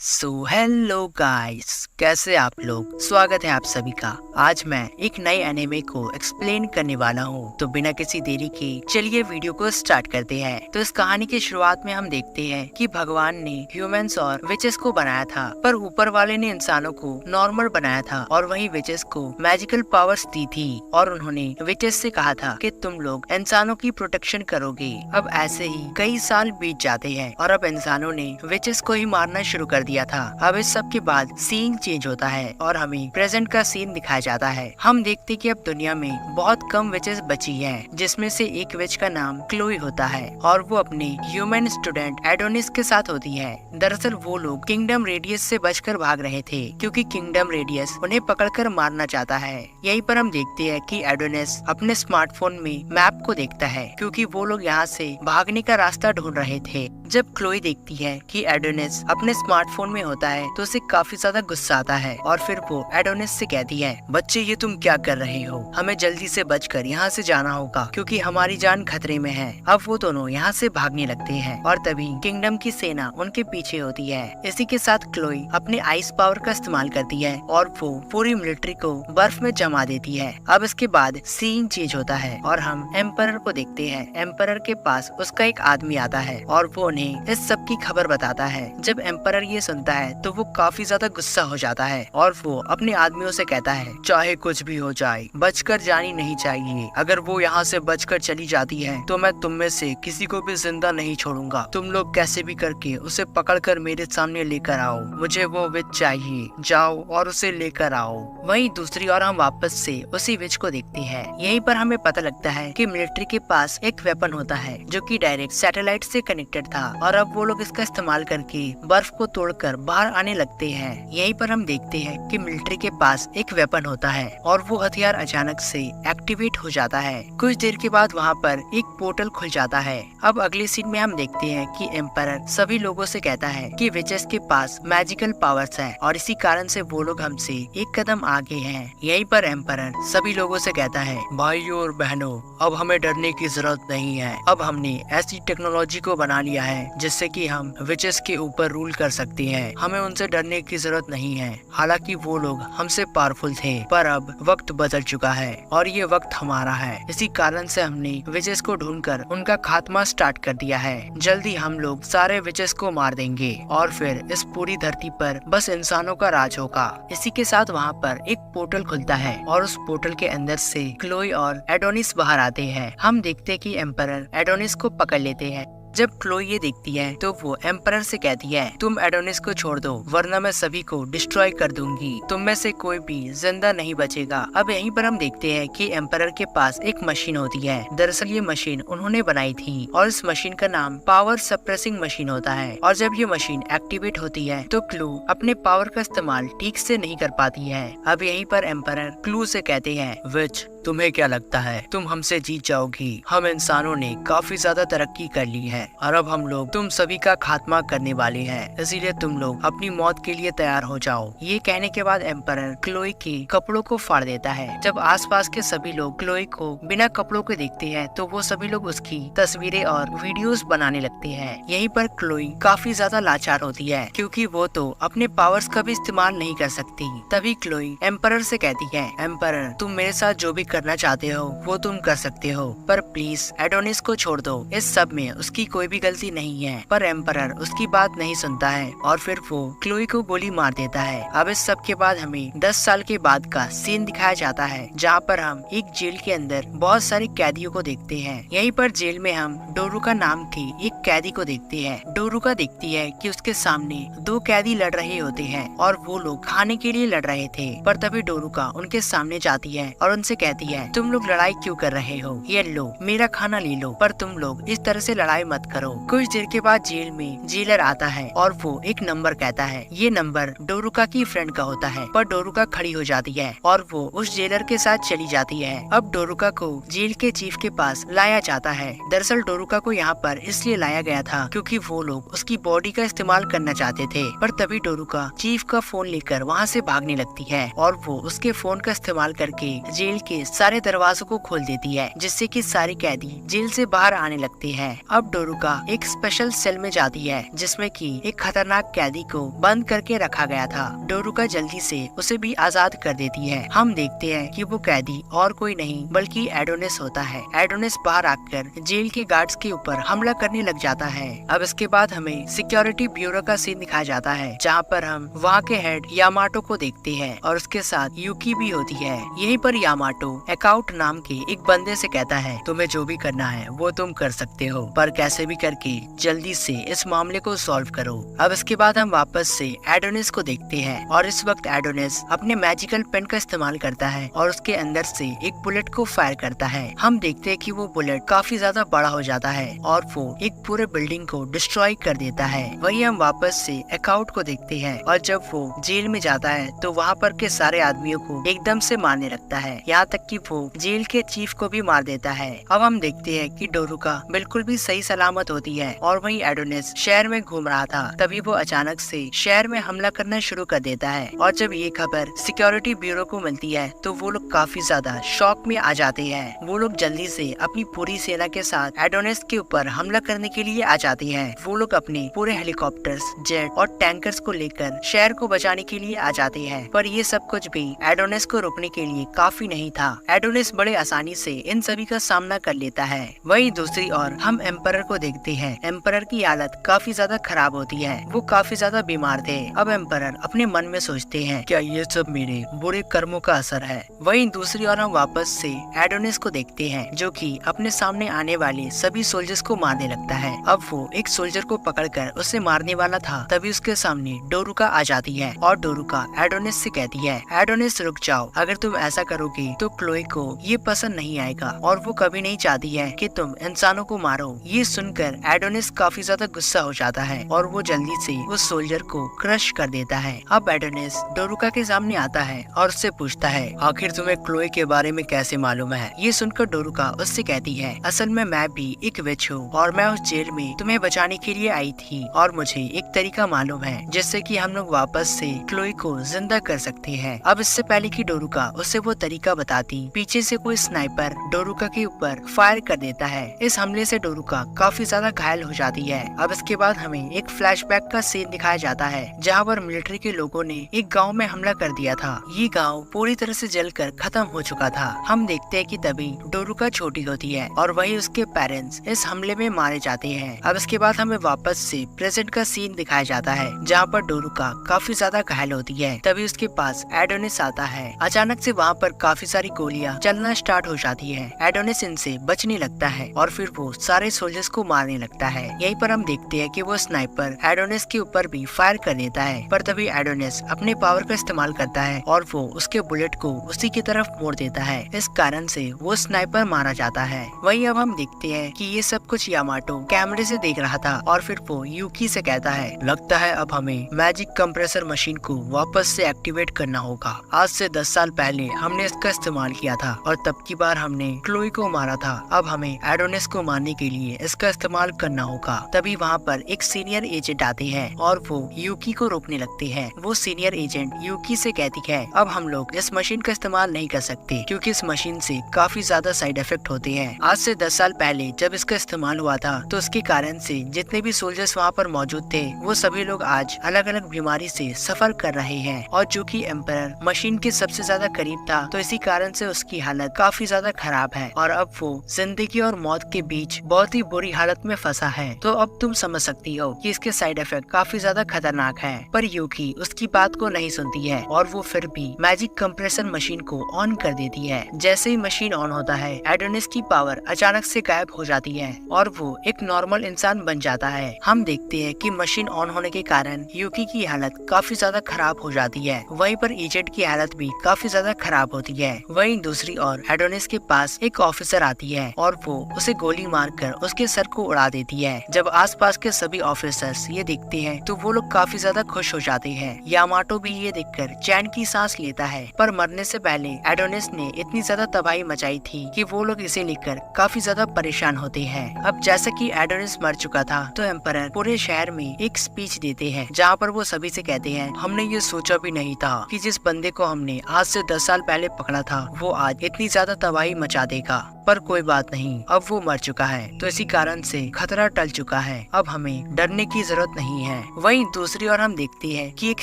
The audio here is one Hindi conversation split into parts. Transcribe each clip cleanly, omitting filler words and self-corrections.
सो हेलो गाइस, कैसे आप लोग। स्वागत है आप सभी का। आज मैं एक नए एनिमे को एक्सप्लेन करने वाला हूँ। तो बिना किसी देरी के चलिए वीडियो को स्टार्ट करते हैं। तो इस कहानी की शुरुआत में हम देखते हैं कि भगवान ने ह्यूमंस और विचेस को बनाया था, पर ऊपर वाले ने इंसानों को नॉर्मल बनाया था और वही विचेस को मैजिकल पावर्स दी थी। और उन्होंने विचेस से कहा था कि तुम लोग इंसानों की प्रोटेक्शन करोगे। अब ऐसे ही कई साल बीत जाते हैं और अब इंसानों ने विचेस को ही मारना शुरू कर दिया था। अब इस सब के बाद सीन चेंज होता है और हमें प्रेजेंट का सीन दिखाया जाता है। हम देखते कि अब दुनिया में बहुत कम विचेस बची हैं, जिसमें से एक विच का नाम क्लोई होता है और वो अपने ह्यूमन स्टूडेंट एडोनिस के साथ होती है। दरअसल वो लोग किंगडम रेडियस से बचकर भाग रहे थे, क्योंकि किंगडम रेडियस उन्हें पकड़कर मारना चाहता है। यहीं पर हम देखते हैं कि एडोनिस अपने स्मार्टफोन में मैप को देखता है, क्योंकि वो लोग यहाँ से भागने का रास्ता ढूंढ रहे थे। जब क्लोई देखती है कि एडोनिस अपने स्मार्टफोन में होता है तो उसे काफी ज्यादा गुस्सा आता है और फिर वो एडोनिस से कहती है, बच्चे ये तुम क्या कर रहे हो, हमें जल्दी से बचकर यहाँ से जाना होगा क्योंकि हमारी जान खतरे में है। अब वो दोनों यहाँ से भागने लगते हैं और तभी किंगडम की सेना उनके पीछे होती है। इसी के साथ क्लोई अपने आइस पावर का इस्तेमाल करती है और वो पूरी मिलिट्री को बर्फ में जमा देती है। अब इसके बाद सीन चेंज होता है और हम एम्परर को देखते हैं। एम्परर के पास उसका एक आदमी आता है और वो उन्हें इस सब की खबर बताता है। जब एम्परर ये सुनता है तो वो काफी ज्यादा गुस्सा हो जाता है और वो अपने आदमियों से कहता है, चाहे कुछ भी हो जाए बचकर जानी नहीं चाहिए। अगर वो यहाँ से बचकर चली जाती है तो मैं तुम में से किसी को भी जिंदा नहीं छोड़ूंगा। तुम लोग कैसे भी करके उसे पकड़कर मेरे सामने लेकर आओ, मुझे वो विच चाहिए। जाओ और उसे लेकर आओ। वहीं दूसरी ओर हम वापस से उसी विच को देखते हैं। यहीं पर हमें पता लगता है कि मिलिट्री के पास एक वेपन होता है जो कि डायरेक्ट सैटेलाइट से कनेक्टेड था और अब वो लोग इसका इस्तेमाल करके बर्फ को तोड़कर बाहर आने लगते हैं। यहीं पर हम देखते हैं कि मिलिट्री के पास एक वेपन होता है और वो हथियार अचानक से एक्टिवेट हो जाता है। कुछ देर के बाद वहाँ पर एक पोर्टल खुल जाता है। अब अगले सीन में हम देखते हैं कि एम्परर सभी लोगों से कहता है कि विचेस के पास मैजिकल पावर्स है और इसी कारण से वो लोग हमसे एक कदम आगे हैं। यहीं पर एम्परर सभी लोगों से कहता है, भाइयों और बहनों, अब हमें डरने की जरूरत नहीं है। अब हमने ऐसी टेक्नोलॉजी को बना लिया है जिससे कि हम विचेस के ऊपर रूल कर सकते हैं। हमें उनसे डरने की जरूरत नहीं है। हालांकि वो लोग हमसे पावरफुल थे, पर अब वक्त बदल चुका है और ये वक्त हमारा है। इसी कारण से हमने विचेस को ढूंढकर उनका खात्मा स्टार्ट कर दिया है। जल्दी हम लोग सारे विचेस को मार देंगे और फिर इस पूरी धरती पर बस इंसानों का राज होगा। इसी के साथ वहाँ पर एक पोर्टल खुलता है और उस पोर्टल के अंदर से क्लोई और एडोनिस बाहर आते हैं। हम देखते कि एम्परर एडोनिस को पकड़ लेते हैं। जब क्लोई ये देखती है तो वो एम्परर से कहती है, तुम एडोनिस को छोड़ दो वरना मैं सभी को डिस्ट्रॉय कर दूंगी। तुम में से कोई भी जिंदा नहीं बचेगा। अब यहीं पर हम देखते हैं कि एम्परर के पास एक मशीन होती है। दरअसल ये मशीन उन्होंने बनाई थी और इस मशीन का नाम पावर सप्रेसिंग मशीन होता है। और जब ये मशीन एक्टिवेट होती है तो क्लू अपने पावर का इस्तेमाल ठीक से नहीं कर पाती है। अब यहीं पर एम्परर क्लू से कहते हैं, विच तुम्हें क्या लगता है तुम हमसे जीत जाओगी? हम इंसानों ने काफी ज्यादा तरक्की कर ली है और अब हम लोग तुम सभी का खात्मा करने वाले हैं, इसीलिए तुम लोग अपनी मौत के लिए तैयार हो जाओ। ये कहने के बाद एम्परर क्लोई के कपड़ों को फाड़ देता है। जब आसपास के सभी लोग क्लोई को बिना कपड़ों के देखते हैं तो वो सभी लोग उसकी तस्वीरें और वीडियोस बनाने लगते हैं। यहीं पर क्लोई काफी ज्यादा लाचार होती है, क्योंकि वो तो अपने पावर्स का भी इस्तेमाल नहीं कर सकती। तभी क्लोई एम्परर से कहती है, एम्परर तुम मेरे साथ जो भी करना चाहते हो वो तुम कर सकते हो, पर प्लीज एडोनिस को छोड़ दो। इस सब में उसकी कोई भी गलती नहीं है। पर एम्परर उसकी बात नहीं सुनता है और फिर वो क्लोई को गोली मार देता है। अब इस सब के बाद हमें 10 साल के बाद का सीन दिखाया जाता है, जहाँ पर हम एक जेल के अंदर बहुत सारे कैदियों को देखते हैं। यहीं पर जेल में हम डोरुका नाम के एक कैदी को देखते हैं। डोरुका देखती है कि उसके सामने 2 कैदी लड़ रहे होते हैं और वो लोग खाने के लिए लड़ रहे थे। पर तभी डोरुका उनके सामने जाती है और उनसे कहती है, तुम लोग लड़ाई क्यों कर रहे हो? ये लो मेरा खाना ले लो, पर तुम लोग इस तरह से लड़ाई मत करो। कुछ देर के बाद जेल में जेलर आता है और वो एक नंबर कहता है। ये नंबर डोरुका की फ्रेंड का होता है, पर डोरुका खड़ी हो जाती है और वो उस जेलर के साथ चली जाती है। अब डोरुका को जेल के चीफ के पास लाया जाता है। दरअसल डोरुका को यहाँ पर इसलिए लाया गया था क्योंकि वो लोग उसकी बॉडी का इस्तेमाल करना चाहते थे। पर तभी डोरुका चीफ का फोन लेकर वहाँ से भागने लगती है और वो उसके फोन का इस्तेमाल करके जेल के सारे दरवाजों को खोल देती है, जिससे कि सारे कैदी जेल से बाहर आने लगते हैं। अब डोरुका एक स्पेशल सेल में जाती है, जिसमें कि एक खतरनाक कैदी को बंद करके रखा गया था। डोरुका जल्दी से उसे भी आजाद कर देती है। हम देखते हैं कि वो कैदी और कोई नहीं बल्कि एडोनिस होता है। एडोनिस बाहर आकर जेल के गार्ड्स के ऊपर हमला करने लग जाता है। अब इसके बाद हमें सिक्योरिटी ब्यूरो का सीन दिखाया जाता है, जहाँ पर हम वहाँ के हेड यामाटो को देखते हैं और उसके साथ यूकी भी होती है। यहीं पर यामाटो अकाउंट नाम के एक बंदे से कहता है, तुम्हें जो भी करना है वो तुम कर सकते हो, पर कैसे भी करके जल्दी से इस मामले को सॉल्व करो। अब इसके बाद हम वापस से एडोनिस को देखते हैं और इस वक्त एडोनिस अपने मैजिकल पेन का इस्तेमाल करता है और उसके अंदर से एक बुलेट को फायर करता है। हम देखते हैं कि वो बुलेट काफी ज्यादा बड़ा हो जाता है और वो एक पूरे बिल्डिंग को डिस्ट्रॉय कर देता है। वहीं हम वापस से अकाउंट को देखते हैं और जब वो जेल में जाता है तो वहाँ पर के सारे आदमियों को एकदम से मारने लगता है, यहाँ तक कि वो जेल के चीफ को भी मार देता है। अब हम देखते हैं कि डोरुका बिल्कुल भी सही सलामत होती है और वहीं एडोनिस शहर में घूम रहा था। तभी वो अचानक से शहर में हमला करना शुरू कर देता है और जब ये खबर सिक्योरिटी ब्यूरो को मिलती है तो वो लोग काफी ज्यादा शॉक में आ जाते हैं। वो लोग जल्दी से अपनी पूरी सेना के साथ एडोनिस के ऊपर हमला करने के लिए आ जाते हैं। वो लोग अपने पूरे हेलीकॉप्टर्स, जेट और टैंकर्स को लेकर शहर को बचाने के लिए आ जाते हैं, पर ये सब कुछ भी एडोनिस को रोकने के लिए काफी नहीं था। एडोनिस बड़े आसानी से इन सभी का सामना कर लेता है। वहीं दूसरी ओर हम एम्परर को देखते हैं। एम्परर की हालत काफी ज्यादा खराब होती है, वो काफी ज्यादा बीमार थे। अब एम्परर अपने मन में सोचते हैं, क्या ये सब मेरे बुरे कर्मों का असर है। वहीं दूसरी ओर हम वापस से एडोनिस को देखते हैं, जो कि अपने सामने आने वाले सभी सोल्जर्स को मारने लगता है। अब वो एक सोल्जर को पकड़कर उसे मारने वाला था, तभी उसके सामने डोरुका आ जाती है और डोरुका एडोनिस से कहती है, एडोनिस रुक जाओ, अगर तुम ऐसा करोगे तो क्लोई को ये पसंद नहीं आएगा और वो कभी नहीं चाहती है कि तुम इंसानों को मारो। ये सुनकर एडोनिस काफी ज्यादा गुस्सा हो जाता है और वो जल्दी से उस सोल्जर को क्रश कर देता है। अब एडोनिस डोरुका के सामने आता है और उससे पूछता है, आखिर तुम्हें क्लोई के बारे में कैसे मालूम है। ये सुनकर डोरुका उससे कहती है, असल में मैं भी एक विच हूँ और मैं उस जेल में तुम्हें बचाने के लिए आई थी और मुझे एक तरीका मालूम है जिससे कि हम लोग वापस से क्लोई को जिंदा कर सकते हैं। अब इससे पहले कि डोरुका उसे वो तरीका बताती, पीछे से कोई स्नाइपर डोरुका के ऊपर फायर कर देता है। इस हमले से डोरुका काफी ज्यादा घायल हो जाती है। अब इसके बाद हमें एक फ्लैशबैक का सीन दिखाया जाता है, जहाँ पर मिलिट्री के लोगों ने एक गाँव में हमला कर दिया था। ये गाँव पूरी तरह से जलकर खत्म हो चुका था। हम देखते हैं कि तभी डोरुका छोटी होती है और वही उसके पेरेंट्स इस हमले में मारे जाते हैं। अब इसके बाद हमें वापस से प्रेजेंट का सीन दिखाया जाता है, जहाँ पर डोरुका काफी ज्यादा घायल होती है। तभी उसके पास एडोनिस आता है। अचानक से वहाँ पर काफी सारी गोलियां चलना स्टार्ट हो जाती है। एडोनिस इनसे बचने लगता है और फिर वो सारे सोल्जर्स को मारने लगता है। यहीं पर हम देखते हैं कि वो स्नाइपर एडोनिस के ऊपर भी फायर कर देता है, पर तभी एडोनिस अपने पावर का इस्तेमाल करता है और वो उसके बुलेट को उसी की तरफ मोड़ देता है। इस कारण से वो स्नाइपर मारा जाता है। वहीं अब हम देखते हैं कि ये सब कुछ यामाटो कैमरे से देख रहा था और फिर वो यूकी से कहता है, लगता है अब हमें मैजिक कंप्रेसर मशीन को वापस से एक्टिवेट करना होगा। आज से 10 साल पहले हमने इसका इस्तेमाल किया था और तब की बार हमने क्लोई को मारा था। अब हमें एडोनिस को मारने के लिए इसका इस्तेमाल करना होगा। तभी वहाँ पर एक सीनियर एजेंट आते हैं और वो यूकी को रोकने लगते हैं। वो सीनियर एजेंट यूकी से कहती है, अब हम लोग इस मशीन का इस्तेमाल नहीं कर सकते क्योंकि इस मशीन से काफी ज्यादा साइड इफेक्ट होते हैं। आज से 10 साल पहले जब इसका इस्तेमाल हुआ था तो उसके कारण से जितने भी सोल्जर्स वहाँ पर मौजूद थे वो सभी लोग आज अलग अलग बीमारी से सफर कर रहे हैं और जो कि एम्परर मशीन के सबसे ज्यादा करीब था तो इसी कारण से उसकी हालत काफी ज्यादा खराब है और अब वो जिंदगी और मौत के बीच बहुत ही बुरी हालत में फंसा है। तो अब तुम समझ सकती हो कि इसके साइड इफेक्ट काफी ज्यादा खतरनाक है। पर यूकी उसकी बात को नहीं सुनती है और वो फिर भी मैजिक कंप्रेसर मशीन को ऑन कर देती है। जैसे ही मशीन ऑन होता है एडोनिस की पावर अचानक से गायब हो जाती है और वो एक नॉर्मल इंसान बन जाता है। हम देखते हैं कि मशीन ऑन होने के कारण यूकी की हालत काफी ज्यादा खराब हो जाती है। वहीं पर एजेंट की हालत भी काफी ज्यादा खराब होती है। वहीं दूसरी ओर एडोनिस के पास एक ऑफिसर आती है और वो उसे गोली मारकर उसके सर को उड़ा देती है। जब आसपास के सभी ऑफिसर्स ये देखते हैं तो वो लोग काफी ज्यादा खुश हो जाते हैं। यामाटो भी ये देखकर चैन की सांस लेता है, पर मरने से पहले एडोनिस ने इतनी ज्यादा तबाही मचाई थी कि वो लोग इसे लेकर काफी ज्यादा परेशान होते हैं। अब जैसा कि एडोनिस मर चुका था तो एम्परर पूरे शहर में एक स्पीच देते हैं, जहाँ पर वो सभी से कहते हैं, हमने ये सोचा भी नहीं था कि जिस बंदे को हमने आज से 10 साल पहले पकड़ा था वो आज इतनी ज्यादा तबाही मचा देगा, पर कोई बात नहीं, अब वो मर चुका है तो इसी कारण से खतरा टल चुका है, अब हमें डरने की जरूरत नहीं है। वहीं दूसरी ओर हम देखते हैं कि एक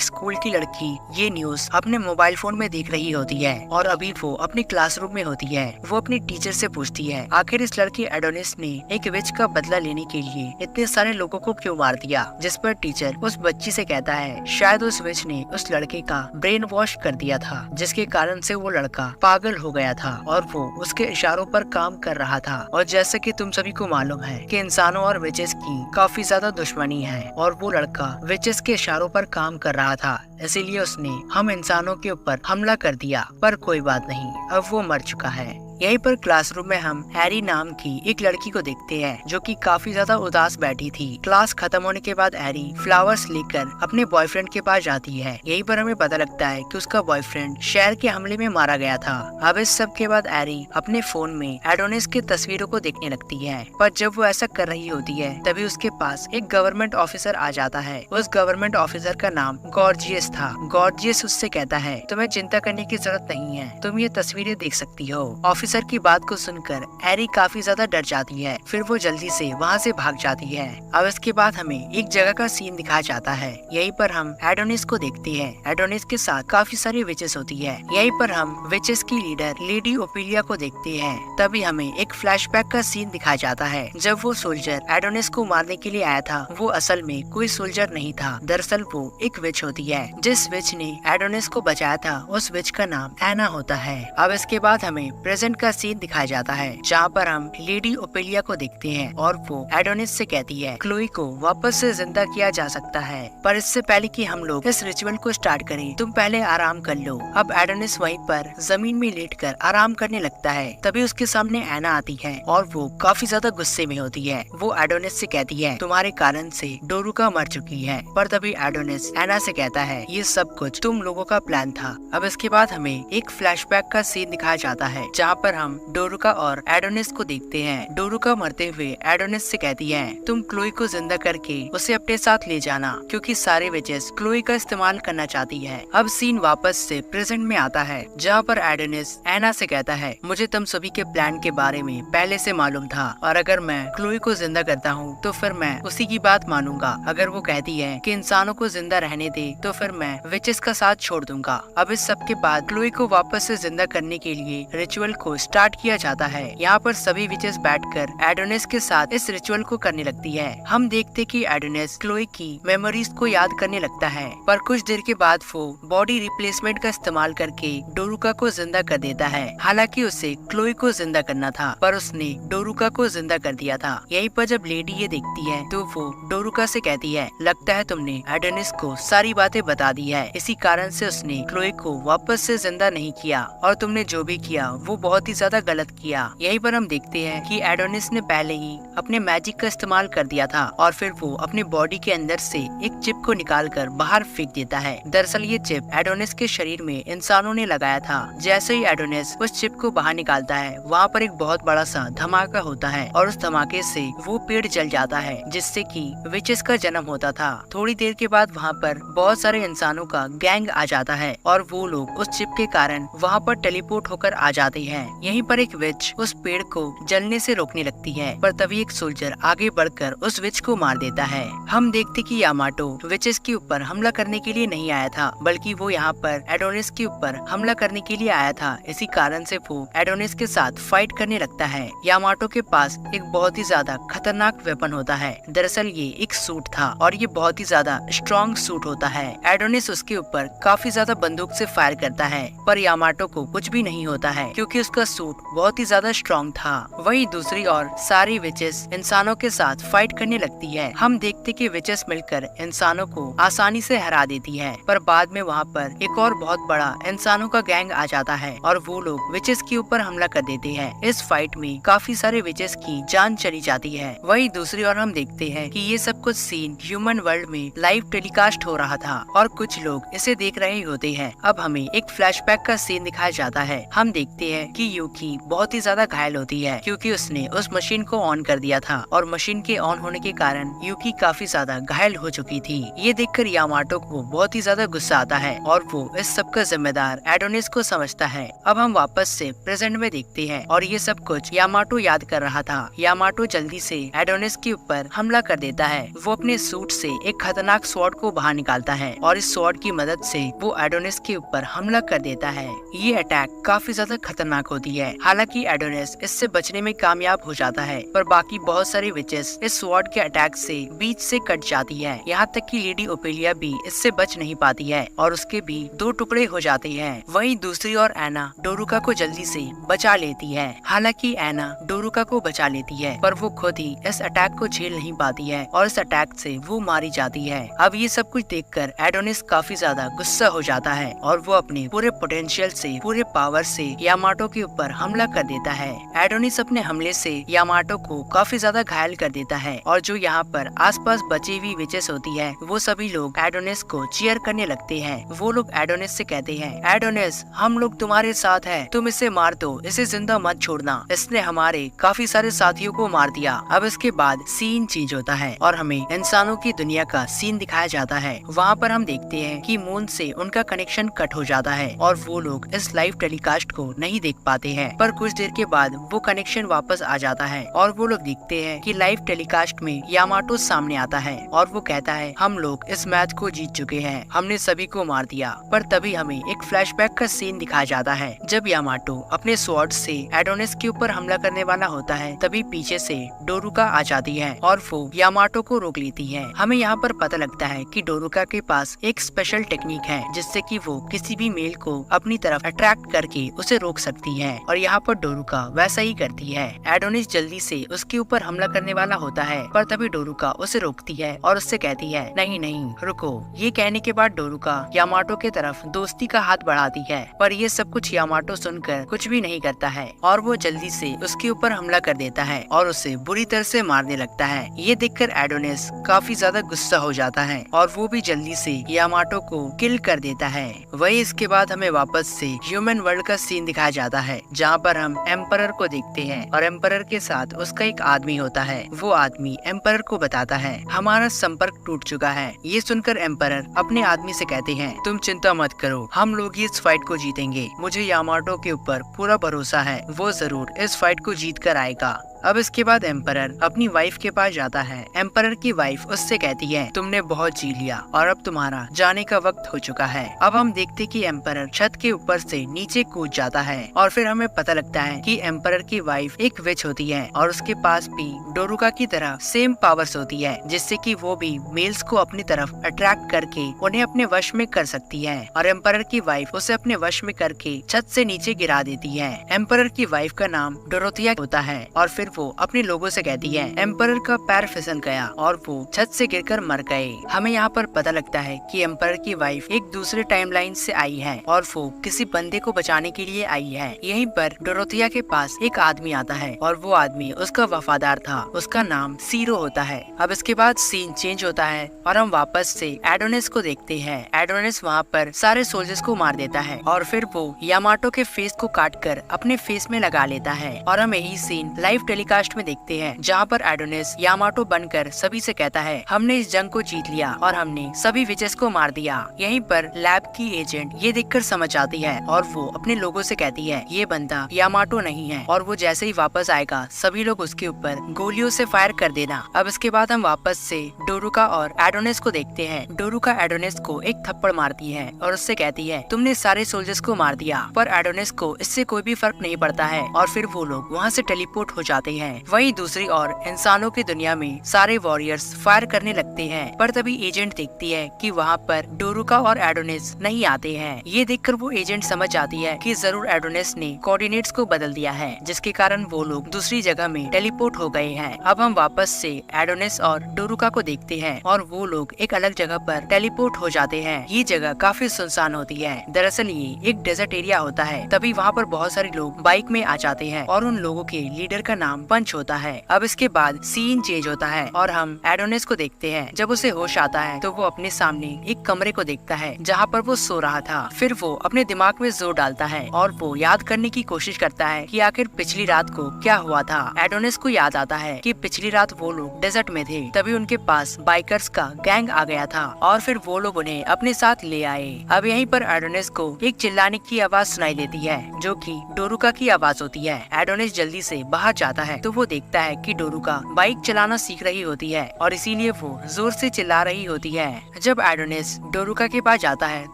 स्कूल की लड़की ये न्यूज अपने मोबाइल फोन में देख रही होती है और अभी वो अपने क्लासरूम में होती है। वो अपनी टीचर से पूछती है आखिर इस लड़की एडोनिस ने एक विच का बदला लेने के लिए इतने सारे लोगों को क्यों मार दिया, जिस पर टीचर उस बच्ची से कहता है शायद उस विच ने उस लड़के का ब्रेन वॉश कर दिया था, जिसके कारण से वो लड़का पागल हो गया था और वो उसके इशारों पर काम कर रहा था। और जैसे कि तुम सभी को मालूम है कि इंसानों और विचेस की काफी ज्यादा दुश्मनी है और वो लड़का विचेस के इशारों पर काम कर रहा था, इसीलिए उसने हम इंसानों के ऊपर हमला कर दिया। पर कोई बात नहीं, अब वो मर चुका है। यहीं पर क्लासरूम में हम हैरी नाम की एक लड़की को देखते हैं जो कि काफी ज्यादा उदास बैठी थी। क्लास खत्म होने के बाद हैरी फ्लावर्स लेकर अपने बॉयफ्रेंड के पास जाती है। यहीं पर हमें पता लगता है कि उसका बॉयफ्रेंड शहर के हमले में मारा गया था। अब इस सब के बाद हैरी अपने फोन में एडोनिस की तस्वीरों को देखने लगती है, पर जब वो ऐसा कर रही होती है तभी उसके पास एक गवर्नमेंट ऑफिसर आ जाता है। उस गवर्नमेंट ऑफिसर का नाम गॉर्जियस था। गॉर्जियस उससे कहता है तुम्हें चिंता करने की जरूरत नहीं है, तुम ये तस्वीरें देख सकती हो। ऑफिसर की बात को सुनकर हैरी काफी ज्यादा डर जाती है, फिर वो जल्दी से वहाँ से भाग जाती है। अब इसके बाद हमें एक जगह का सीन दिखाया जाता है। यहीं पर हम एडोनिस को देखते हैं। एडोनिस के साथ काफी सारी विचेस होती है। यहीं पर हम विचेस की लीडर लेडी ओपिलिया को देखते हैं। तभी हमें एक फ्लैशबैक का सीन दिखाया जाता है। जब वो सोल्जर एडोनिस को मारने के लिए आया था वो असल में कोई सोल्जर नहीं था, दरअसल वो एक विच होती है। जिस विच ने एडोनिस को बचाया था उस विच का नाम एना होता है। अब इसके बाद हमें प्रेजेंट का सीन दिखाया जाता है जहाँ पर हम लेडी ओपेलिया को देखते हैं और वो एडोनिस से कहती है क्लोई को वापस से जिंदा किया जा सकता है, पर इससे पहले कि हम लोग इस रिचुअल को स्टार्ट करें तुम पहले आराम कर लो। अब एडोनिस वहीं पर जमीन में लेटकर आराम करने लगता है। तभी उसके सामने एना आती है और वो काफी ज्यादा गुस्से में होती है। वो एडोनिस से कहती है तुम्हारे कारण से डोरुका मर चुकी है, पर तभी एडोनिस एना से कहता है ये सब कुछ तुम लोगों का प्लान था। अब इसके बाद हमें एक फ्लैशबैक का सीन दिखाया जाता है जहाँ पर हम डोरुका और एडोनिस को देखते हैं। डोरुका मरते हुए एडोनिस से कहती है तुम क्लोई को जिंदा करके उसे अपने साथ ले जाना, क्योंकि सारे विचेस क्लोई का इस्तेमाल करना चाहती है। अब सीन वापस से प्रेजेंट में आता है जहाँ पर एडोनिस एना से कहता है मुझे तुम सभी के प्लान के बारे में पहले से मालूम था और अगर मैं क्लोई को जिंदा करता हूँ तो फिर मैं उसी की बात मानूंगा। अगर वो कहती है कि इंसानों को जिंदा रहने दे तो फिर मैं विचेस का साथ छोड़ दूंगा। अब इस सब के बाद क्लोई को वापस से जिंदा करने के लिए रिचुअल को स्टार्ट किया जाता है। यहाँ पर सभी विचेस बैठकर एडोनिस के साथ इस रिचुअल को करने लगती है। हम देखते कि एडोनिस क्लोई की मेमोरीज को याद करने लगता है, पर कुछ देर के बाद वो बॉडी रिप्लेसमेंट का इस्तेमाल करके डोरुका को जिंदा कर देता है। हालांकि उसे क्लोई को जिंदा करना था पर उसने डोरुका को जिंदा कर दिया था। यहीं पर जब लेडी ये देखती है तो वो डोरुका से कहती है लगता है तुमने एडोनिस को सारी बातें बता दी है, इसी कारण से उसने क्लोई को वापस से जिंदा नहीं किया और तुमने जो भी किया वो बहुत ही ज्यादा गलत किया। यहीं पर हम देखते हैं कि एडोनिस ने पहले ही अपने मैजिक का इस्तेमाल कर दिया था और फिर वो अपने बॉडी के अंदर से एक चिप को निकालकर बाहर फेंक देता है। दरअसल ये चिप एडोनिस के शरीर में इंसानों ने लगाया था। जैसे ही एडोनिस उस चिप को बाहर निकालता है वहाँ पर एक बहुत बड़ा सा धमाका होता है और उस धमाके से वो पेड़ जल जाता है जिससे कि विचेस का जन्म होता था। थोड़ी देर के बाद वहाँ पर बहुत सारे इंसानों का गैंग आ जाता है और वो लोग उस चिप के कारण वहाँ पर टेलीपोर्ट होकर आ जाते हैं। यहीं पर एक विच उस पेड़ को जलने से रोकने लगती है, पर तभी एक सोल्जर आगे बढ़कर उस विच को मार देता है। हम देखते कि यामाटो विचेस के ऊपर हमला करने के लिए नहीं आया था, बल्कि वो यहाँ पर एडोनिस के ऊपर हमला करने के लिए आया था। इसी कारण से वो एडोनिस के साथ फाइट करने लगता है। यामाटो के पास एक बहुत ही ज्यादा खतरनाक वेपन होता है। दरअसल ये एक सूट था और ये बहुत ही ज्यादा स्ट्रॉन्ग सूट होता है। एडोनिस उसके ऊपर काफी ज्यादा बंदूक से फायर करता है, पर यामाटो को कुछ भी नहीं होता है क्योंकि उसका सूट बहुत ही ज्यादा स्ट्रॉन्ग था। वहीं दूसरी ओर सारी विचेस इंसानों के साथ फाइट करने लगती है। हम देखते कि विचेस मिलकर इंसानों को आसानी से हरा देती है, पर बाद में वहाँ पर एक और बहुत बड़ा इंसानों का गैंग आ जाता है और वो लोग विचेस के ऊपर हमला कर देते हैं। इस फाइट में काफी सारे विचेस की जान चली जाती है। वहीं दूसरी ओर हम देखते हैं कि ये सब कुछ सीन ह्यूमन वर्ल्ड में लाइव टेलीकास्ट हो रहा था और कुछ लोग इसे देख रहे होते हैं। अब हमें एक फ्लैशबैक का सीन दिखाया जाता है। हम देखते हैं कि यूकी बहुत ही ज्यादा घायल होती है क्योंकि उसने उस मशीन को ऑन कर दिया था और मशीन के ऑन होने के कारण यूकी काफी ज्यादा घायल हो चुकी थी। ये देखकर यामाटो को बहुत ही ज्यादा गुस्सा आता है और वो इस सब का जिम्मेदार एडोनिस को समझता है। अब हम वापस से प्रेजेंट में देखते हैं और ये सब कुछ यामाटो याद कर रहा था। यामाटो जल्दी से एडोनिस के ऊपर हमला कर देता है। वो अपने सूट से एक खतरनाक स्वॉर्ड को बाहर निकालता है और इस स्वॉर्ड की मदद से वो एडोनिस के ऊपर हमला कर देता है। ये अटैक काफी ज्यादा खतरनाक होती है। हालांकि एडोनिस इससे बचने में कामयाब हो जाता है, पर बाकी बहुत सारी विचेस इस स्वॉर्ड के अटैक से बीच से कट जाती है। यहाँ तक कि लेडी ओपेलिया भी इससे बच नहीं पाती है और उसके भी 2 टुकड़े हो जाते हैं। वहीं दूसरी ओर एना डोरुका को जल्दी से बचा लेती है। हालांकि एना डोरुका को बचा लेती है, पर वो खुद ही इस अटैक को झेल नहीं पाती है और इस अटैक से वो मारी जाती है। अब ये सब कुछ देखकर एडोनिस काफी ज्यादा गुस्सा हो जाता है और वो अपने पूरे पोटेंशियल से, पूरे पावर से यामाटो के ऊपर हमला कर देता है। एडोनिस अपने हमले से यामाटो को काफी ज्यादा घायल कर देता है और जो यहाँ पर आसपास बची हुई विचेस होती है वो सभी लोग एडोनिस को चीयर करने लगते हैं। वो लोग एडोनिस से कहते हैं, एडोनिस हम लोग तुम्हारे साथ हैं, तुम इसे मार दो, इसे जिंदा मत छोड़ना, इसने हमारे काफी सारे साथियों को मार दिया। अब इसके बाद सीन चेंज होता है और हमें इंसानों की दुनिया का सीन दिखाया जाता है। वहाँ पर हम देखते हैं कि मून से उनका कनेक्शन कट हो जाता है और वो लोग इस लाइव टेलीकास्ट को नहीं देख पाते हैं, पर कुछ देर के बाद वो कनेक्शन वापस आ जाता है और वो लोग देखते हैं कि लाइव टेलीकास्ट में यामाटो सामने आता है और वो कहता है, हम लोग इस मैच को जीत चुके हैं, हमने सभी को मार दिया। पर तभी हमें एक फ्लैशबैक का सीन दिखाया जाता है। जब यामाटो अपने स्वॉर्ड से एडोनिस के ऊपर हमला करने वाला होता है तभी पीछे से डोरुका आ जाती है और वो यामाटो को रोक लेती है। हमें यहाँ पर पता लगता है कि डोरुका के पास एक स्पेशल टेक्निक है जिससे कि वो किसी भी मेल को अपनी तरफ अट्रैक्ट करके उसे रोक सकती है और यहाँ पर डोरुका वैसा ही करती है। एडोनिस जल्दी से उसके ऊपर हमला करने वाला होता है, पर तभी डोरुका उसे रोकती है और उससे कहती है, नहीं नहीं रुको। ये कहने के बाद डोरुका यामाटो के तरफ दोस्ती का हाथ बढ़ाती है, पर ये सब कुछ यामाटो सुनकर कुछ भी नहीं करता है और वो जल्दी से उसके ऊपर हमला कर देता है और उसे बुरी तरह से मारने लगता है। ये देखकर एडोनिस काफी ज्यादा गुस्सा हो जाता है और वो भी जल्दी से यामाटो को किल कर देता है। वही इसके बाद हमें वापस से ह्यूमन वर्ल्ड का सीन दिखाया जाता है जहाँ पर हम एम्परर को देखते हैं और एम्परर के साथ उसका एक आदमी होता है। वो आदमी एम्परर को बताता है, हमारा संपर्क टूट चुका है। ये सुनकर एम्परर अपने आदमी से कहते हैं, तुम चिंता मत करो, हम लोग इस फाइट को जीतेंगे, मुझे यामाटो के ऊपर पूरा भरोसा है, वो जरूर इस फाइट को जीत कर आएगा। अब इसके बाद एम्परर अपनी वाइफ के पास जाता है। एम्परर की वाइफ उससे कहती है, तुमने बहुत जी लिया और अब तुम्हारा जाने का वक्त हो चुका है। अब हम देखते कि एम्परर छत के ऊपर से नीचे कूद जाता है और फिर हमें पता लगता है कि एम्परर की वाइफ एक विच होती है और उसके पास भी डोरुका की तरह सेम पावर्स होती है, जिससे कि वो भी मेल्स को अपनी तरफ अट्रैक्ट करके उन्हें अपने वश में कर सकती है और एम्परर की वाइफ उसे अपने वश में करके छत से नीचे गिरा देती है। एम्परर की वाइफ का नाम डोरोथिया होता है और फिर वो अपने लोगों से कहती है, एम्परर का पैर फिसल गया और वो छत से गिरकर मर गए। हमें यहाँ पर पता लगता है कि एम्परर की वाइफ एक दूसरे टाइमलाइन से आई है और वो किसी बंदे को बचाने के लिए आई है। यहीं पर डोरोथिया के पास एक आदमी आता है और वो आदमी उसका वफादार था, उसका नाम सीरो होता है। अब इसके बाद सीन चेंज होता है और हम वापस से एडोनिस को देखते हैं। एडोनिस वहाँ पर सारे सोल्जर्स को मार देता है और फिर वो यामाटो के फेस को काट कर अपने फेस में लगा लेता है और हम यही सीन लाइव टेलीकास्ट में देखते हैं जहाँ पर एडोनिस यामाटो बनकर सभी से कहता है, हमने इस जंग को जीत लिया और हमने सभी विचेस को मार दिया। यहीं पर लैब की एजेंट ये देखकर समझ आती है और वो अपने लोगों से कहती है, ये बंदा यामाटो नहीं है और वो जैसे ही वापस आएगा सभी लोग उसके ऊपर गोलियों से फायर कर देना। अब इसके बाद हम वापस से डोरुका और एडोनिस को देखते हैं। डोरुका एडोनिस को एक थप्पड़ मारती है और उससे कहती है, तुमने सारे सोल्जर्स को मार दिया, पर एडोनिस को इससे कोई भी फर्क नहीं पड़ता है और फिर वो लोग वहाँ से टेलीपोर्ट हो जाते हैं। वहीं दूसरी ओर इंसानों की दुनिया में सारे वॉरियर्स फायर करने लगते हैं, पर तभी एजेंट देखती है कि वहाँ पर डोरुका और एडोनिस नहीं आते हैं। ये देखकर वो एजेंट समझ जाती है कि जरूर एडोनिस ने कोऑर्डिनेट्स को बदल दिया है, जिसके कारण वो लोग दूसरी जगह में टेलीपोर्ट हो गए हैं। अब हम वापस से एडोनिस और डोरुका को देखते हैं और वो लोग एक अलग जगह पर टेलीपोर्ट हो जाते हैं। ये जगह काफी सुनसान होती है, दरअसल ये एक डेजर्ट एरिया होता है। तभी वहाँ पर बहुत सारे लोग बाइक में आ जाते हैं और उन लोगों के लीडर का नाम नाम पंच होता है। अब इसके बाद सीन चेंज होता है और हम एडोनिस को देखते हैं। जब उसे होश आता है तो वो अपने सामने एक कमरे को देखता है जहाँ पर वो सो रहा था। फिर वो अपने दिमाग में जोर डालता है और वो याद करने की कोशिश करता है कि आखिर पिछली रात को क्या हुआ था। एडोनिस को याद आता है कि पिछली रात वो लोग डेजर्ट में थे, तभी उनके पास बाइकर्स का गैंग आ गया था और फिर वो लोग उन्हें अपने साथ ले आए। अब यहीं पर एडोनिस को एक चिल्लाने की आवाज सुनाई देती है जो कि डोरुका की आवाज होती है। एडोनिस जल्दी से बाहर जाता है तो वो देखता है कि डोरुका बाइक चलाना सीख रही होती है और इसीलिए वो जोर से चिल्ला रही होती है। जब एडोनिस डोरुका के पास जाता है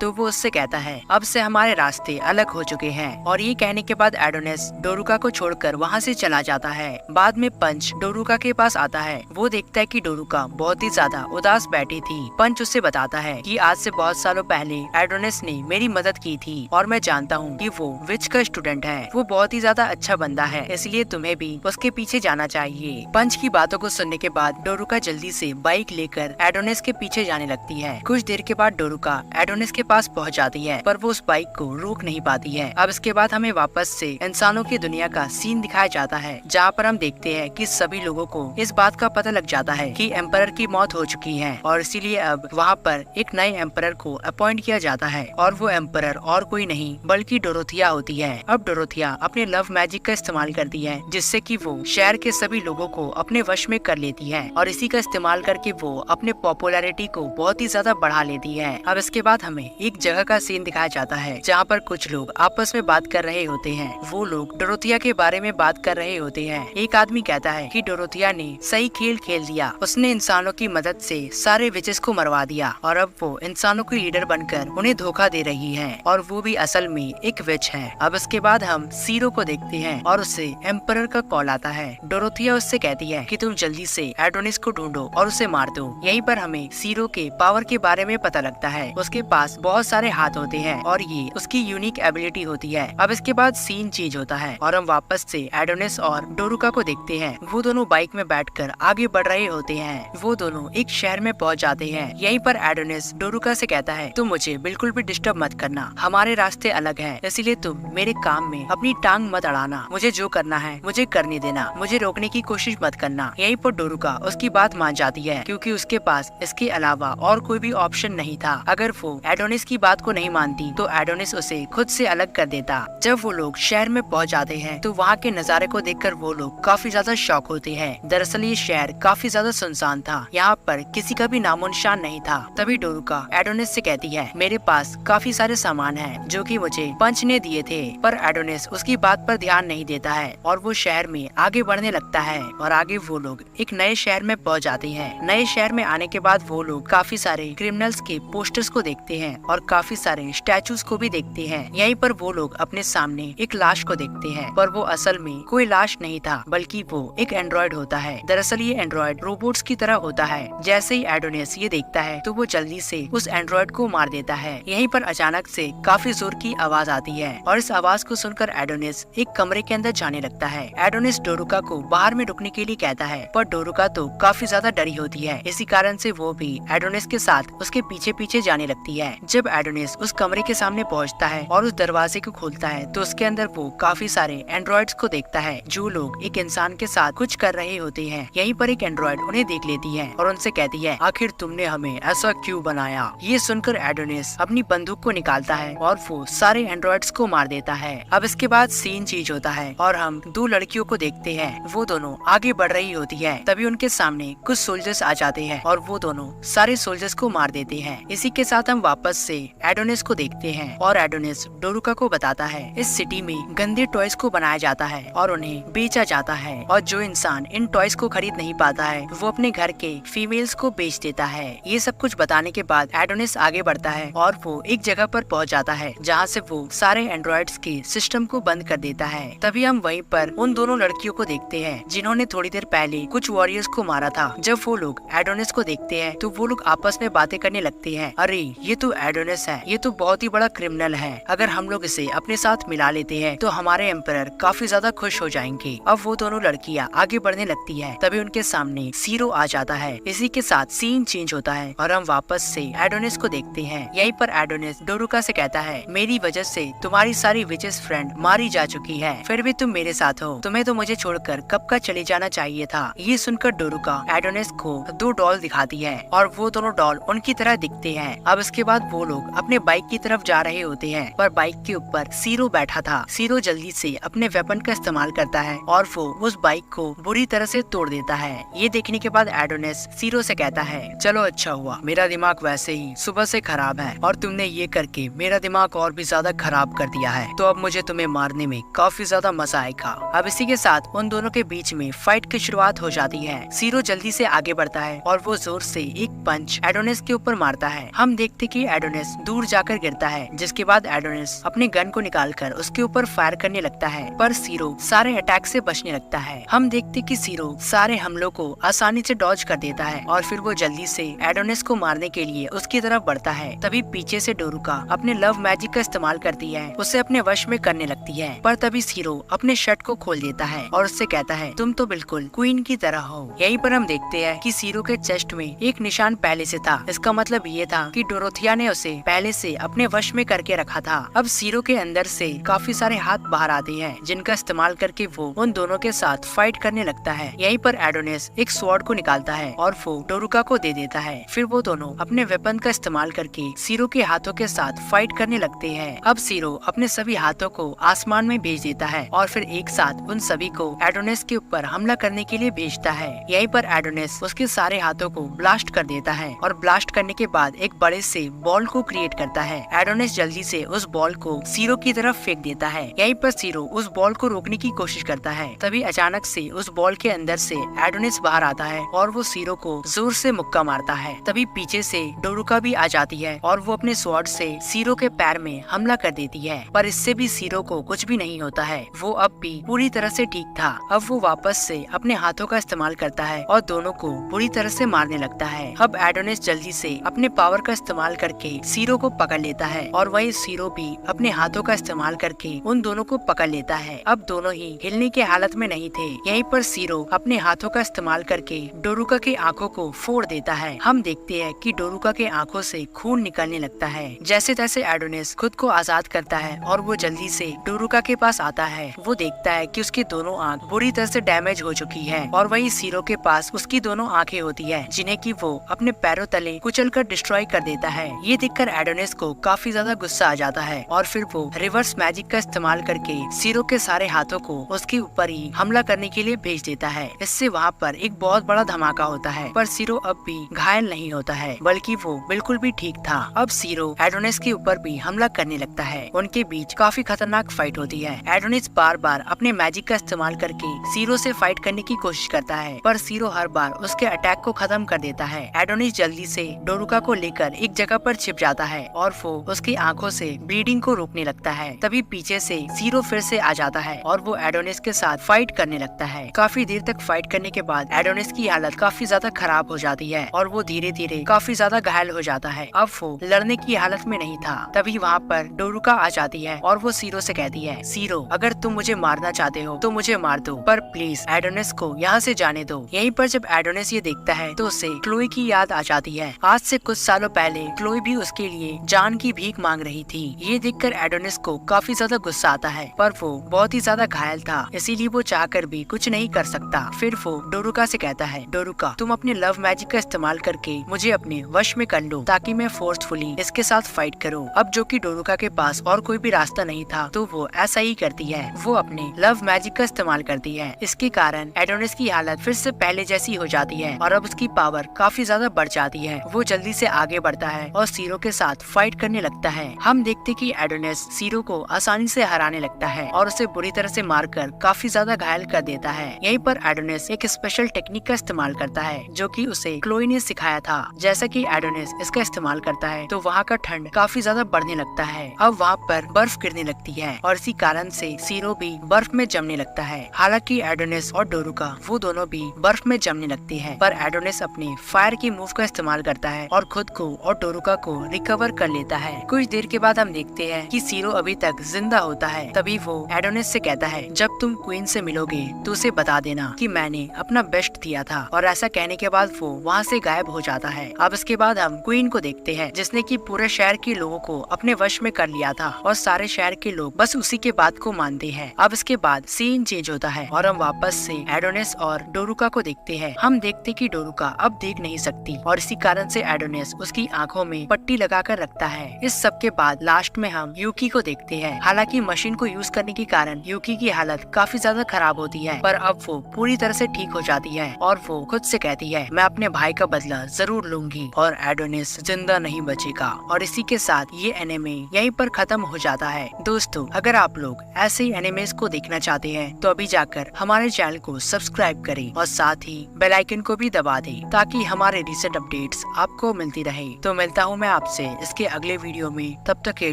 तो वो उससे कहता है अब से हमारे रास्ते अलग हो चुके हैं, और ये कहने के बाद एडोनिस डोरुका को छोड़कर वहाँ से चला जाता है। बाद में पंच डोरुका के पास आता है। वो देखता है कि डोरुका बहुत ही ज्यादा उदास बैठी थी। पंच उससे बताता है कि आज से बहुत सालों पहले एडोनिस ने मेरी मदद की थी और मैं जानता हूँ कि वो विच का स्टूडेंट है। वो बहुत ही ज्यादा अच्छा बंदा है, इसलिए तुम्हें भी उसके पीछे जाना चाहिए। पंच की बातों को सुनने के बाद डोरुका जल्दी से बाइक लेकर एडोनिस के पीछे जाने लगती है। कुछ देर के बाद डोरुका एडोनिस के पास पहुंच जाती है, पर वो उस बाइक को रोक नहीं पाती है। अब इसके बाद हमें वापस से इंसानों की दुनिया का सीन दिखाया जाता है, जहाँ पर हम देखते हैं कि सभी लोगों को इस बात का पता लग जाता है कि एम्परर की मौत हो चुकी है और इसीलिए अब वहाँ पर एक नए एम्परर को अपॉइंट किया जाता है और वो एम्परर और कोई नहीं बल्कि डोरोथिया होती है। अब डोरोथिया अपने लव मैजिक का इस्तेमाल करती है जिससे कि वो शहर के सभी लोगों को अपने वश में कर लेती है और इसी का इस्तेमाल करके वो अपने पॉपुलैरिटी को बहुत ही ज्यादा बढ़ा लेती है। अब इसके बाद हमें एक जगह का सीन दिखाया जाता है जहाँ पर कुछ लोग आपस में बात कर रहे होते हैं। वो लोग डोरोथिया के बारे में बात कर रहे होते हैं। एक आदमी कहता है कि डोरोथिया ने सही खेल खेल दिया, उसने इंसानों की मदद से सारे विचेस को मरवा दिया और अब वो इंसानों की लीडर बनकर उन्हें धोखा दे रही है और वो भी असल में एक विच है। अब इसके बाद हम सीरो को देखते हैं और उससे एम्परर का कॉल आता है। डोरोथिया उससे कहती है कि तुम जल्दी से एडोनिस को ढूंढो और उसे मार दो। यहीं पर हमें सीरो के पावर के बारे में पता लगता है। उसके पास बहुत सारे हाथ होते हैं और ये उसकी यूनिक एबिलिटी होती है। अब इसके बाद सीन चेंज होता है और हम वापस से एडोनिस और डोरुका को देखते हैं। वो दोनों बाइक में बैठकर आगे बढ़ रहे होते हैं। वो दोनों एक शहर में पहुंच जाते हैं। यहीं पर एडोनिस डोरुका से कहता है तुम मुझे बिल्कुल भी डिस्टर्ब मत करना, हमारे रास्ते अलग हैं, इसलिए तुम मेरे काम में अपनी टांग मत अड़ाना। मुझे जो करना है मुझे करने देना, मुझे रोकने की कोशिश मत करना। यहीं पर डोरुका उसकी बात मान जाती है क्योंकि उसके पास इसके अलावा और कोई भी ऑप्शन नहीं था। अगर वो एडोनिस की बात को नहीं मानती तो एडोनिस उसे खुद से अलग कर देता। जब वो लोग शहर में पहुंच जाते हैं तो वहाँ के नज़ारे को देखकर वो लोग काफी ज्यादा शॉक होते हैं। दरअसल ये शहर काफी ज्यादा सुनसान था, यहाँ पर किसी का भी नामो निशान नहीं था। तभी डोरुका एडोनिस से कहती है मेरे पास काफी सारे सामान हैं जो कि मुझे पंच ने दिए थे, पर एडोनिस उसकी बात पर ध्यान नहीं देता है और वो शहर में आगे बढ़ने लगता है और आगे वो लोग एक नए शहर में पहुंच जाते हैं। नए शहर में आने के बाद वो लोग काफी सारे क्रिमिनल्स के पोस्टर्स को देखते हैं और काफी सारे स्टैचूज को भी देखते हैं। यहीं पर वो लोग अपने सामने एक लाश को देखते हैं, पर वो असल में कोई लाश नहीं था बल्कि वो एक एंड्रॉइड होता है। दरअसल ये एंड्रॉइड रोबोट्स की तरह होता है। जैसे ही एडोनिस ये देखता है तो वो जल्दी से उस एंड्रॉइड को मार देता है। यहीं पर अचानक से काफी जोर की आवाज आती है और इस आवाज को सुनकर एडोनिस एक कमरे के अंदर जाने लगता है। एडोनिस डोरुका को बाहर में रुकने के लिए कहता है, पर डोरुका तो काफी ज्यादा डरी होती है। इसी कारण से वो भी एडोनिस के साथ उसके पीछे पीछे जाने लगती है। जब एडोनिस उस कमरे के सामने पहुंचता है और उस दरवाजे को खोलता है तो उसके अंदर वो काफी सारे एंड्रॉइड्स को देखता है जो लोग एक इंसान के साथ कुछ कर रहे होते हैं। यहीं पर एक एंड्रॉइड उन्हें देख लेती है और उनसे कहती है आखिर तुमने हमें ऐसा क्यों बनाया। ये सुनकर एडोनिस अपनी बंदूक को निकालता है और वो सारे एंड्रॉइड्स को मार देता है। अब इसके बाद सीन चेंज होता है और हम दो लड़कियों को देखते हैं। वो दोनों आगे बढ़ रही होती है, तभी उनके सामने कुछ सोल्जर्स आ जाते हैं और वो दोनों सारे सोल्जर्स को मार देते हैं। इसी के साथ हम वापस से एडोनिस को देखते हैं और एडोनिस डोरुका को बताता है इस सिटी में गंदे टॉयज को बनाया जाता है और उन्हें बेचा जाता है और जो इंसान इन टॉयज को खरीद नहीं पाता है वो अपने घर के फीमेल्स को बेच देता है। ये सब कुछ बताने के बाद एडोनिस आगे बढ़ता है और वो एक जगह पर पहुंच जाता है जहाँ से वो सारे एंड्रॉइड्स के सिस्टम को बंद कर देता है। तभी हम वहीं पर उन दोनों लड़कियों को देखते हैं जिन्होंने थोड़ी देर पहले कुछ वॉरियर्स को मारा था। जब वो लोग एडोनिस को देखते हैं तो वो लोग आपस में बातें करने लगते हैं, अरे ये तो एडोनिस है, ये तो बहुत ही बड़ा क्रिमिनल है, अगर हम लोग इसे अपने साथ मिला लेते हैं तो हमारे एम्परर काफी ज्यादा खुश हो जाएंगे। अब वो दोनों लड़कियां आगे बढ़ने लगती है, तभी उनके सामने सीरो आ जाता है। इसी के साथ सीन चेंज होता है और हम वापस से एडोनिस को देखते हैं। यहीं पर एडोनिस डोरुका से कहता है मेरी वजह से तुम्हारी सारी विचेस फ्रेंड मारी जा चुकी है, फिर भी तुम मेरे साथ हो, तुम्हें तो मुझे छोड़कर कब का चले जाना चाहिए था। ये सुनकर डोरुका एडोनिस को 2 डॉल दिखाती है और वो दोनों डॉल उनकी तरह दिखते हैं। अब इसके बाद वो लोग अपने बाइक की तरफ जा रहे होते हैं, पर बाइक के ऊपर सीरो बैठा था। सीरो जल्दी से अपने वेपन का इस्तेमाल करता है और वो उस बाइक को बुरी तरह से तोड़ देता है। ये देखने के बाद एडोनिस सीरो से कहता है, चलो अच्छा हुआ, मेरा दिमाग वैसे ही सुबह से खराब है और तुमने ये करके मेरा दिमाग और भी ज्यादा खराब कर दिया है, तो अब मुझे तुम्हें मारने में काफी ज्यादा मजा आएगा। अब इसी के साथ उन दोनों के बीच में फाइट की शुरुआत हो जाती है। सीरो जल्दी से आगे बढ़ता है और वो जोर से एक पंच एडोनिस के ऊपर मारता है। हम देखते कि एडोनिस दूर जाकर गिरता है, जिसके बाद एडोनिस अपने गन को निकालकर उसके ऊपर फायर करने लगता है, पर सीरो सारे अटैक से बचने लगता है। हम देखते कि सीरो सारे हमलों को आसानी से डॉज कर देता है और फिर वो जल्दी से एडोनिस को मारने के लिए उसकी तरफ बढ़ता है। तभी पीछे से डोरुका अपने लव मैजिक का इस्तेमाल करती है, उसे अपने वश में करने लगती है, पर तभी सीरो अपने शर्ट को खोल देता है और उससे कहता है, तुम तो बिल्कुल क्वीन की तरह हो। यहीं पर हम देखते हैं कि सीरो के चेस्ट में एक निशान पहले से था। इसका मतलब ये था कि डोरोथिया ने उसे पहले से अपने वश में करके रखा था। अब सीरो के अंदर से काफी सारे हाथ बाहर आते हैं, जिनका इस्तेमाल करके वो उन दोनों के साथ फाइट करने लगता है। यहीं पर एडोनिस एक स्वॉर्ड को निकालता है और वो डोरुका को दे देता है। फिर वो दोनों अपने वेपन का इस्तेमाल करके सीरो के हाथों के साथ फाइट करने लगते हैं। अब सीरो अपने सभी हाथों को आसमान में भेज देता है और फिर एक साथ उन सभी को एडोनिस के ऊपर हमला करने के लिए भेजता है। यहीं पर एडोनिस उसके सारे हाथों को ब्लास्ट कर देता है और ब्लास्ट करने के बाद एक बड़े से बॉल को क्रिएट करता है। एडोनिस जल्दी से उस बॉल को सीरो की तरफ फेंक देता है। यहीं पर सीरो उस बॉल को रोकने की कोशिश करता है, तभी अचानक से उस बॉल के अंदर से एडोनिस बाहर आता है और वो सीरो को जोर से मुक्का मारता है। तभी पीछे से डोरुका भी आ जाती है और वो अपने स्वॉर्ड से सीरो के पैर में हमला कर देती है, पर इससे भी सीरो को कुछ भी नहीं होता है। वो अब भी पूरी तरह से ठीक था। अब वो वापस से अपने हाथों का इस्तेमाल करता है और दोनों को बुरी तरह से मारने लगता है। अब एडोनिस जल्दी से अपने पावर का इस्तेमाल करके सीरो को पकड़ लेता है और वही सीरो भी अपने हाथों का इस्तेमाल करके उन दोनों को पकड़ लेता है। अब दोनों ही हिलने की हालत में नहीं थे। यहीं पर सीरो अपने हाथों का इस्तेमाल करके डोरुका की आंखों को फोड़ देता है। हम देखते हैं कि डोरुका के आंखों से खून निकलने लगता है। जैसे तैसे एडोनिस खुद को आजाद करता है और वो जल्दी से डोरुका के पास आता है। वो देखता है कि उसकी दोनों आंख बुरी तरह से डैमेज हो चुकी है और वही सीरो के पास उसकी दोनों आंखें होती है, जिन्हें कि वो अपने पैरों तले कुचलकर डिस्ट्रॉय कर देता है। ये देखकर एडोनिस को काफी ज्यादा गुस्सा आ जाता है और फिर वो रिवर्स मैजिक का इस्तेमाल करके सीरो के सारे हाथों को उसके ऊपर ही हमला करने के लिए भेज देता है। इससे वहाँ पर एक बहुत बड़ा धमाका होता है, पर सीरो अब भी घायल नहीं होता है, बल्कि वो बिल्कुल भी ठीक था। अब सीरो एडोनिस के ऊपर भी हमला करने लगता है। उनके बीच काफी खतरनाक फाइट होती है। एडोनिस बार बार अपने मैजिक का इस्तेमाल करके सीरो से फाइट करने की कोशिश करता है, पर सीरो हर बार उसके अटैक को खत्म कर देता है। एडोनिस जल्दी से डोरुका को लेकर एक जगह पर छिप जाता है और वो उसकी आंखों से ब्लीडिंग को रोकने लगता है। तभी पीछे से सीरो फिर से आ जाता है और वो एडोनिस के साथ फाइट करने लगता है। काफी देर तक फाइट करने के बाद एडोनिस की हालत काफी ज्यादा खराब हो जाती है और वो धीरे धीरे काफी ज्यादा घायल हो जाता है। अब वो लड़ने की हालत में नहीं था। तभी वहाँ पर डोरुका आ जाती है और वो सीरो से कहती है, सीरो अगर तुम मुझे मारना चाहते हो तो मुझे मार दो, पर प्लीज एडोनिस को यहाँ से जाने दो। यहीं पर जब एडोनिस ये देखता है तो उसे क्लोई की याद आ जाती है। आज से कुछ सालों पहले क्लोई भी उसके लिए जान की भीख मांग रही थी। ये देखकर एडोनिस को काफी ज्यादा गुस्सा आता है, पर वो बहुत ही ज्यादा घायल था, इसीलिए वो चाहकर भी कुछ नहीं कर सकता। फिर वो डोरुका से कहता है, डोरुका तुम अपने लव मैजिक का इस्तेमाल करके मुझे अपने वश में कर लो ताकि मैं फोर्सफुली इसके साथ फाइट करूं। अब जो कि डोरुका के पास और कोई भी रास्ता नहीं था, तो वो ऐसा ही करती है। वो अपने लव मैजिक का इस्तेमाल करती है। इसके कारण एडोनिस की हालत फिर से पहले जैसी हो जाती है और अब उसकी पावर काफी ज्यादा बढ़ जाती है। वो जल्दी से आगे बढ़ता है और सीरो के साथ फाइट करने लगता है। हम देखते कि एडोनिस सीरो को आसानी से हराने लगता है और उसे बुरी तरह से मारकर काफी ज्यादा घायल कर देता है। यहीं पर एडोनिस एक स्पेशल टेक्निक का इस्तेमाल करता है, जो कि उसे क्लोई ने सिखाया था। जैसा कि एडोनिस इसका इस्तेमाल करता है तो वहाँ का ठंड काफी ज्यादा बढ़ने लगता है। अब वहाँ पर बर्फ गिरने लगती है और इसी कारण से सीरो भी बर्फ में जमने लगता है। हालांकि एडोनिस और डोरुका वो दोनों भी बर्फ में जमने लगते हैं, पर एडोनिस अपने फायर की मूव का इस्तेमाल करता है और खुद को और डोरुका को रिकवर कर लेता है। कुछ देर के बाद हम देखते हैं कि सीरो अभी तक जिंदा होता है। तभी वो एडोनिस से कहता है, जब तुम क्वीन से मिलोगे तो उसे बता देना कि मैंने अपना बेस्ट दिया था। और ऐसा कहने के बाद वो वहाँ से गायब हो जाता है। अब इसके बाद हम क्वीन को देखते हैं, जिसने कि पूरे शहर के लोगों को अपने वश में कर लिया था और सारे शहर के लोग बस उसी के बात को मानते हैं। अब इसके बाद सीन चेंज होता है और हम वापस से एडोनिस और डोरुका को देखते हैं। हम देखते कि डोरुका अब देख नहीं सकती और इसी कारण से एडोनिस उसकी आंखों में पट्टी लगाकर रखता है। इस सब के बाद लास्ट में हम यूकी को देखते हैं। हालांकि मशीन को यूज करने के कारण यूकी की हालत काफी ज्यादा खराब होती है, पर अब वो पूरी तरह से ठीक हो जाती है और वो खुद से कहती है, मैं अपने भाई का बदला जरूर लूंगी और एडोनिस जिंदा नहीं बचेगा। और इसी के साथ ये एनिमे यहीं पर खत्म हो जाता है। दोस्तों, अगर आप लोग ऐसे ही एनिमेस को देखना चाहते हैं तो अभी जाकर हमारे चैनल को सब्सक्राइब करें और साथ ही बेल आइकन को भी दबा दें ताकि हमारे रिसेंट अपडेट्स आपको मिलती रहे। तो मिलता हूँ मैं आपसे इसके अगले वीडियो में, तब तक के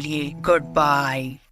लिए गुड बाय।